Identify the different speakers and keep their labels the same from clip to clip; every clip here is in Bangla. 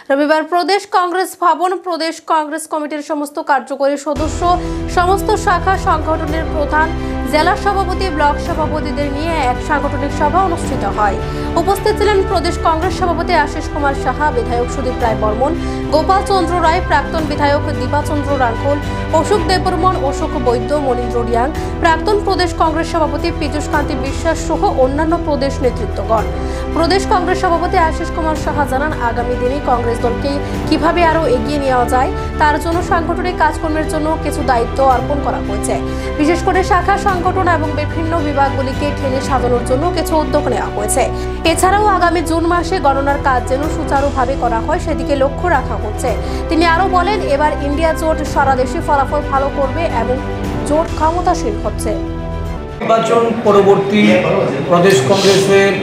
Speaker 1: রবিবার প্রদেশ কংগ্রেস ভবন প্রদেশ কংগ্রেস কমিটির সমস্ত কার্যকরী সদস্য, সমস্ত শাখা সংগঠনের প্রধান, জেলা সভাপতি, ব্লক সভাপতিদের নিয়ে এক সাংগঠনিক সভা অনুষ্ঠিত হয়। উপস্থিত ছিলেন প্রদেশ কংগ্রেস সভাপতি আশিস কুমার সাহা, বিধায়ক সুদীপ রায় বর্মন, গোপাল চন্দ্র রায়, প্রাক্তন বিধায়ক দীপাচন্দ্র রাঙ্খল, অশোক দেববর্মন, অশোক বৈদ্য, মনীন্দ্র রিয়াং, প্রাক্তন প্রদেশ কংগ্রেস সভাপতি পীযূষ কান্তি বিশ্বাস সহ অন্যান্য প্রদেশ নেতৃত্বগণ। প্রদেশ কংগ্রেস সভাপতি আশিস কুমার সাহা জানান, আগামী দিনে কংগ্রেস দলকে কিভাবে আরও এগিয়ে নেওয়া যায় তার জন্য সাংগঠনিক কাজকর্মের জন্য কিছু দায়িত্ব অর্পণ করা হয়েছে। বিশেষ করে শাখা সংগঠন এবং বিভিন্ন বিভাগগুলিকে ঠেলে সাজানোর জন্য কিছু উদ্যোগ নেওয়া হয়েছে। এছাড়াও আগামী জুন মাসে গণনার কাজ যেন সুচারুভাবে করা হয় সেদিকে লক্ষ্য রাখা হচ্ছে। তিনি আরও বলেন, এবার ইন্ডিয়া জোট সারা দেশে ফলাফল ভালো করবে এবং জোট ক্ষমতাসীন হচ্ছে।
Speaker 2: নির্বাচন পরবর্তী প্রদেশ কংগ্রেসের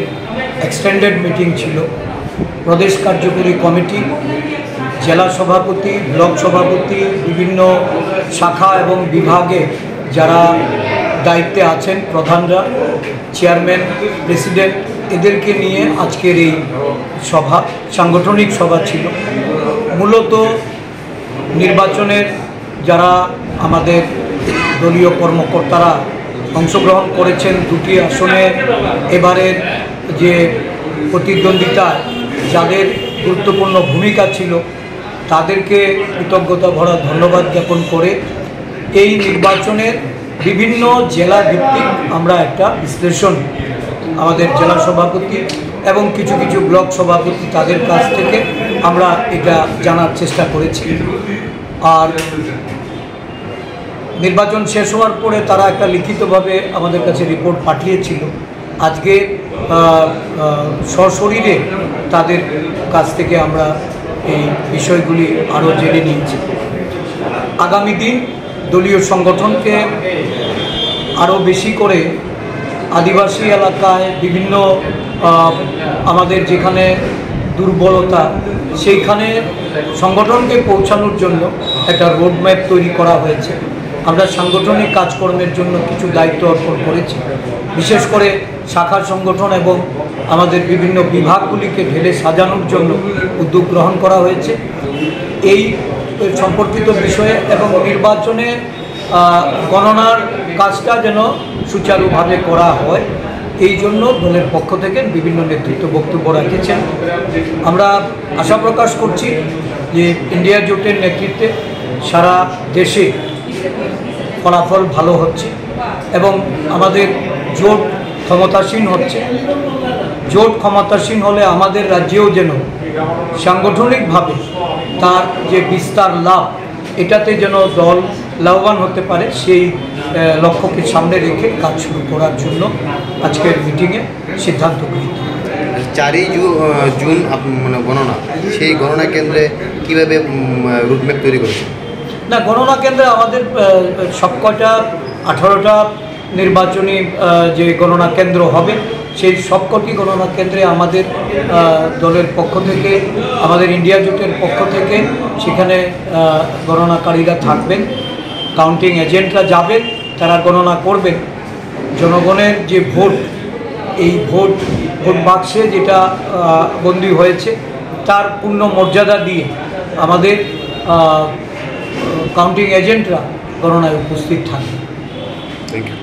Speaker 2: এক্সটেন্ডেড মিটিং ছিল। প্রদেশ কার্যকরী কমিটি, জেলা সভাপতি, ব্লক সভাপতি, বিভিন্ন শাখা এবং বিভাগে যারা দায়িত্বে আছেন, প্রধানরা, চেয়ারম্যান, প্রেসিডেন্ট, এদেরকে নিয়ে আজকের এই সভা, সাংগঠনিক সভা ছিল। মূলত নির্বাচনের যারা আমাদের দলীয় কর্মকর্তারা অংশগ্রহণ করেছেন, দুটি আসনে এবারের যে প্রতিদ্বন্দ্বিতা, যাদের গুরুত্বপূর্ণ ভূমিকা ছিল তাদেরকে কৃতজ্ঞতা ভরা ধন্যবাদ জ্ঞাপন করে এই নির্বাচনের বিভিন্ন জেলা ভিত্তিক আমরা একটা বিশ্লেষণ আমাদের জেলা সভাপতি এবং কিছু কিছু ব্লক সভাপতি তাদের কাছ থেকে আমরা এটা জানার চেষ্টা করেছি। আর নির্বাচন শেষ হওয়ার পরে তারা একটা লিখিতভাবে আমাদের কাছে রিপোর্ট পাঠিয়েছিল। আজকে সশরীরে তাদের কাছ থেকে আমরা এই বিষয়গুলি আরও জেনে নিয়েছি। আগামী দিন দলীয় সংগঠনকে আরও বেশি করে আদিবাসী এলাকায় বিভিন্ন আমাদের যেখানে দুর্বলতা, সেইখানে সংগঠনকে পৌঁছানোর জন্য একটা রোডম্যাপ তৈরি করা হয়েছে। আমরা সাংগঠনিক কাজকর্মের জন্য কিছু দায়িত্ব অর্পণ করেছি। বিশেষ করে শাখা সংগঠন এবং আমাদের বিভিন্ন বিভাগগুলিকে ঢেলে সাজানোর জন্য উদ্যোগ গ্রহণ করা হয়েছে। এই সম্পর্কিত বিষয়ে এবং নির্বাচনে গণনার কাজটা যেন সুচারুভাবে করা হয়, এই জন্য দলের পক্ষ থেকে বিভিন্ন নেতৃত্ব বক্তব্য রাখেছেন। আমরা আশা প্রকাশ করছি যে ইন্ডিয়া জোটের নেতৃত্বে সারা দেশে ফলাফল ভালো হচ্ছে এবং আমাদের জোট ক্ষমতাসীন হচ্ছে। জোট ক্ষমতাসীন হলে আমাদের রাজ্যেও যেন সাংগঠনিকভাবে তার যে বিস্তার লাভ, এটাতে যেন দল লাভবান হতে পারে, সেই লক্ষ্যকে সামনে রেখে কাজ শুরু করার জন্য আজকের মিটিংয়ে সিদ্ধান্ত গৃহীত।
Speaker 3: 4ই জুন মানে গণনা, সেই গণনা কেন্দ্রে কীভাবে রুটম্যাপ তৈরি করেছে?
Speaker 2: না, গণনা কেন্দ্রে আমাদের সবকটা 18টা নির্বাচনী যে গণনা কেন্দ্র হবে, সেই সবকটি গণনা কেন্দ্রে আমাদের দলের পক্ষ থেকে, আমাদের ইন্ডিয়া জোটের পক্ষ থেকে সেখানে গণনাকারীরা থাকবেন, কাউন্টিং এজেন্টরা যাবেন, তারা গণনা করবেন। জনগণের যে ভোট, এই ভোট বাক্সে যেটা বন্দী হয়েছে তার পূর্ণ মর্যাদা দিয়ে আমাদের কাউন্টিং এজেন্টরা গণনায় উপস্থিত থাকবে।
Speaker 3: Thank you.